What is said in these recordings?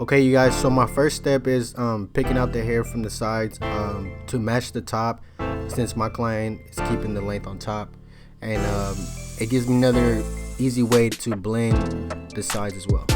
Okay, you guys, so my first step is picking out the hair from the sides to match the top, since my client is keeping the length on top, and it gives me another easy way to blend the sides as well.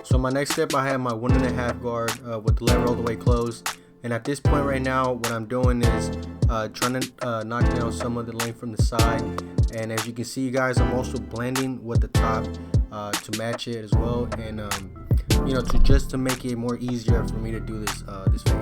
So my next step, I have my 1.5 guard with the lever all the way closed, and at this point right now what I'm doing is trying to knock down some of the length from the side, and as you can see, guys, I'm also blending with the top to match it as well, and to make it more easier for me to do this fade.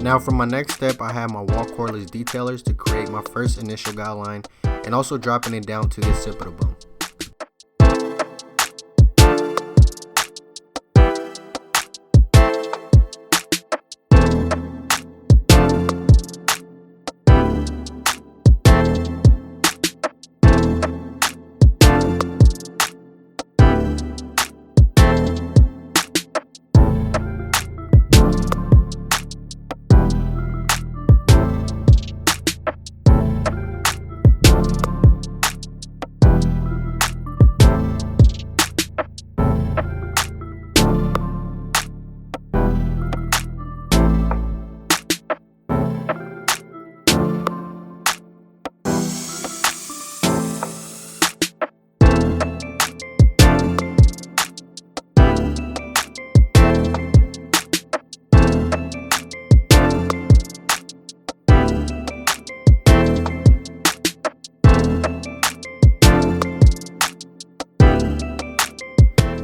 Now for my next step, I have my wall cordless detailers to create my first initial guideline, and also dropping it down to this tip of the bone.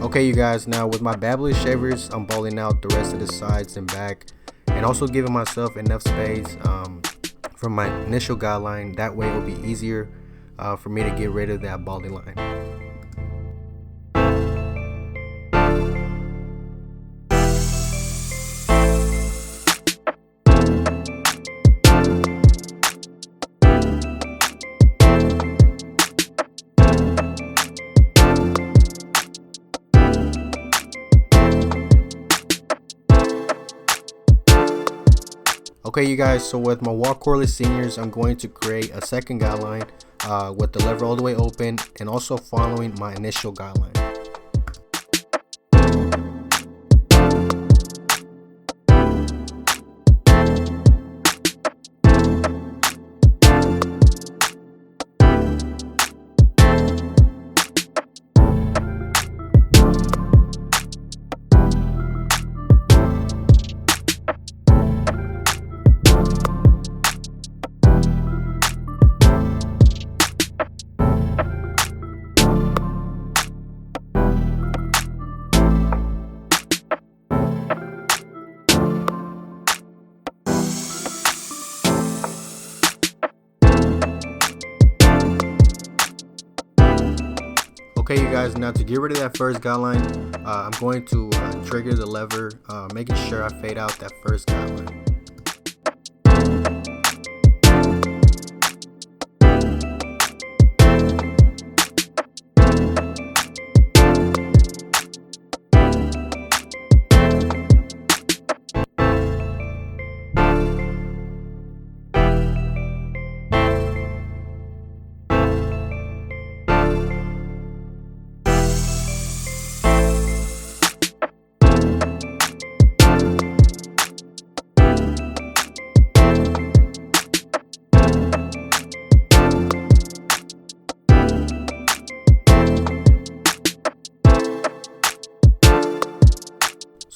Okay, you guys, now with my Barber shavers, I'm balling out the rest of the sides and back, and also giving myself enough space from my initial guideline. That way it will be easier for me to get rid of that balding line. Okay, you guys, so with my wall cordless seniors, I'm going to create a second guideline with the lever all the way open, and also following my initial guideline. Okay, you guys, now to get rid of that first guideline, I'm going to trigger the lever, making sure I fade out that first guideline.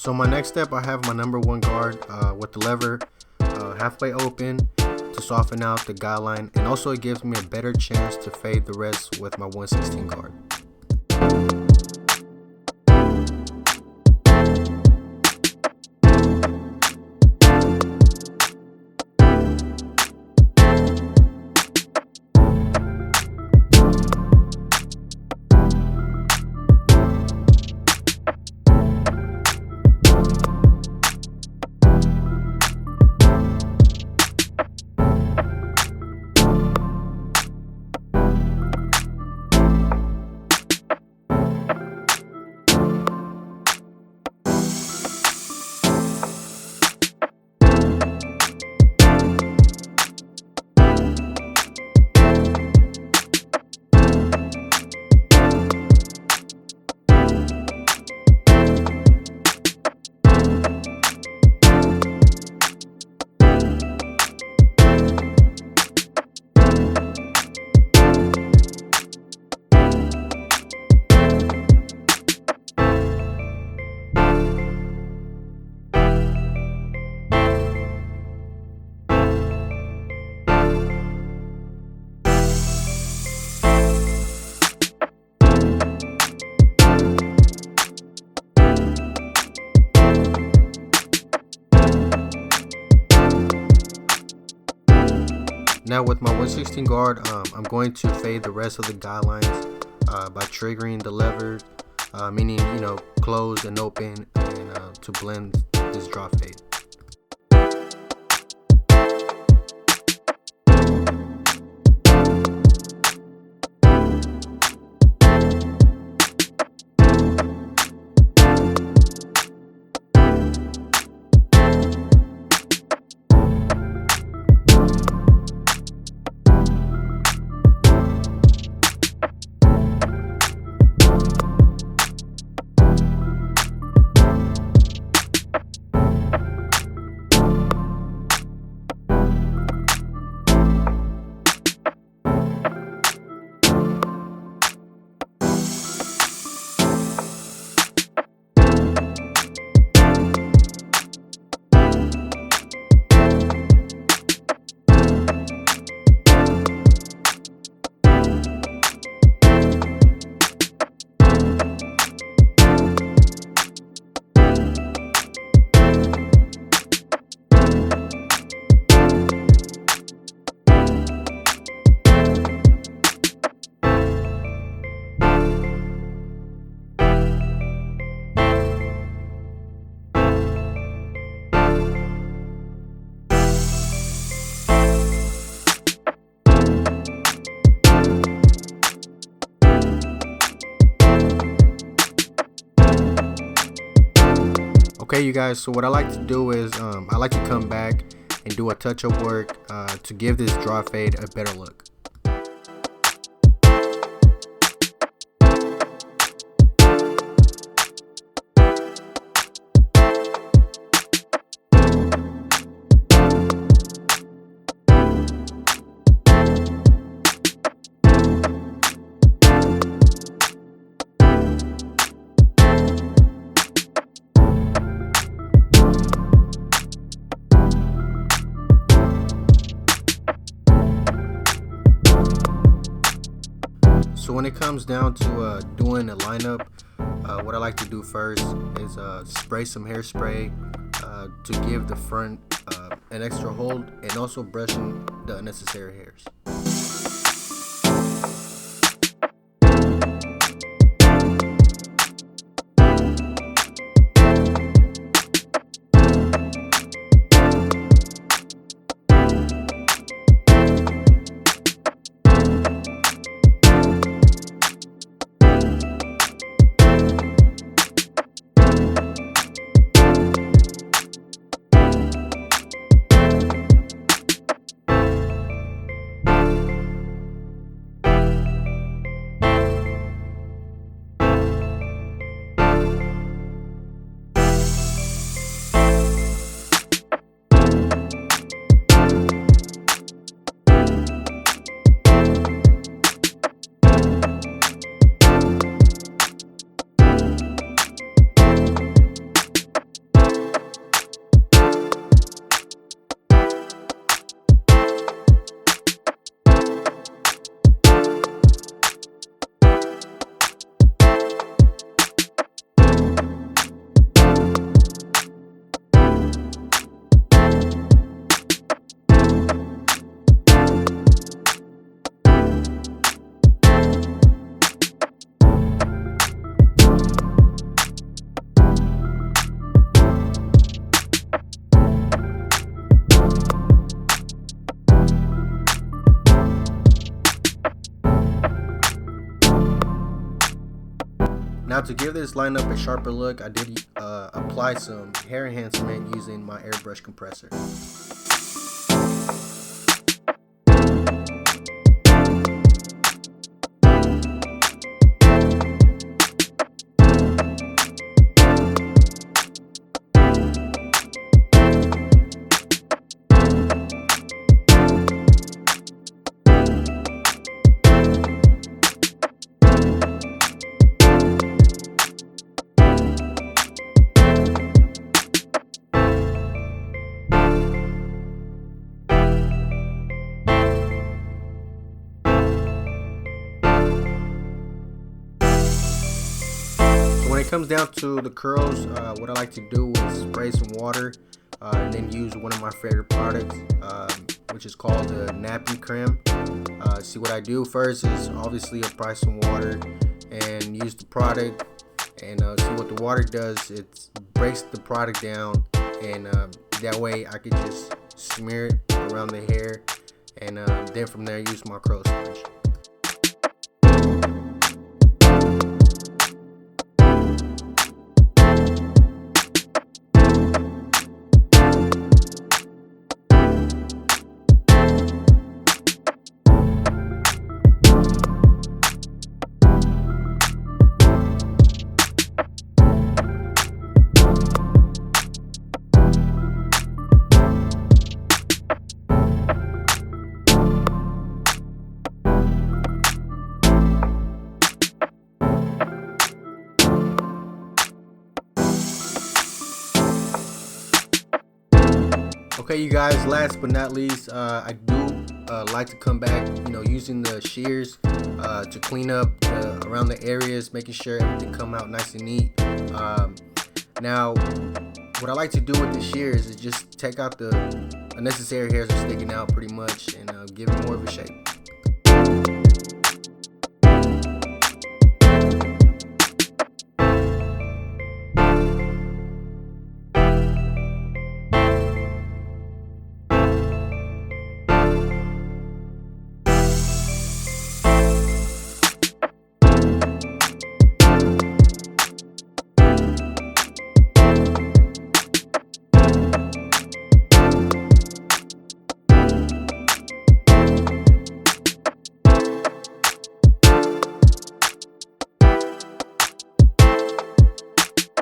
So my next step, I have my number 1 guard with the lever halfway open to soften out the guideline, and also it gives me a better chance to fade the rest with my 1/16 guard. Now with my 1/16 guard, I'm going to fade the rest of the guidelines by triggering the lever, meaning close and open, and to blend this drop fade. Okay, you guys, so what I like to do is I like to come back and do a touch-up work to give this drop fade a better look. So when it comes down to doing a lineup, what I like to do first is spray some hairspray to give the front an extra hold, and also brushing the unnecessary hairs. Now to give this lineup a sharper look, I did apply some hair enhancement using my airbrush compressor. When it comes down to the curls, what I like to do is spray some water and then use one of my favorite products, which is called the nappy cream. See, what I do first is obviously apply some water and use the product, and see what the water does. It breaks the product down, and that way I can just smear it around the hair, and then from there use my curl sponge. Okay, you guys, last but not least, I do like to come back, using the shears to clean up around the areas, making sure everything come out nice and neat. Now, what I like to do with the shears is just take out the unnecessary hairs that are sticking out pretty much, and give it more of a shape.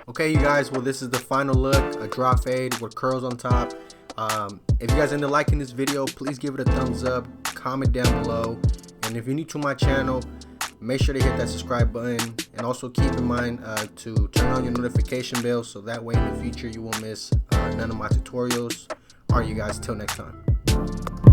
Okay, you guys, well, this is the final look, a drop fade with curls on top. If you guys end up liking this video, please give it a thumbs up, comment down below, and if you're new to my channel, make sure to hit that subscribe button, and also keep in mind to turn on your notification bell so that way in the future you won't miss none of my tutorials. Alright, you guys, till next time.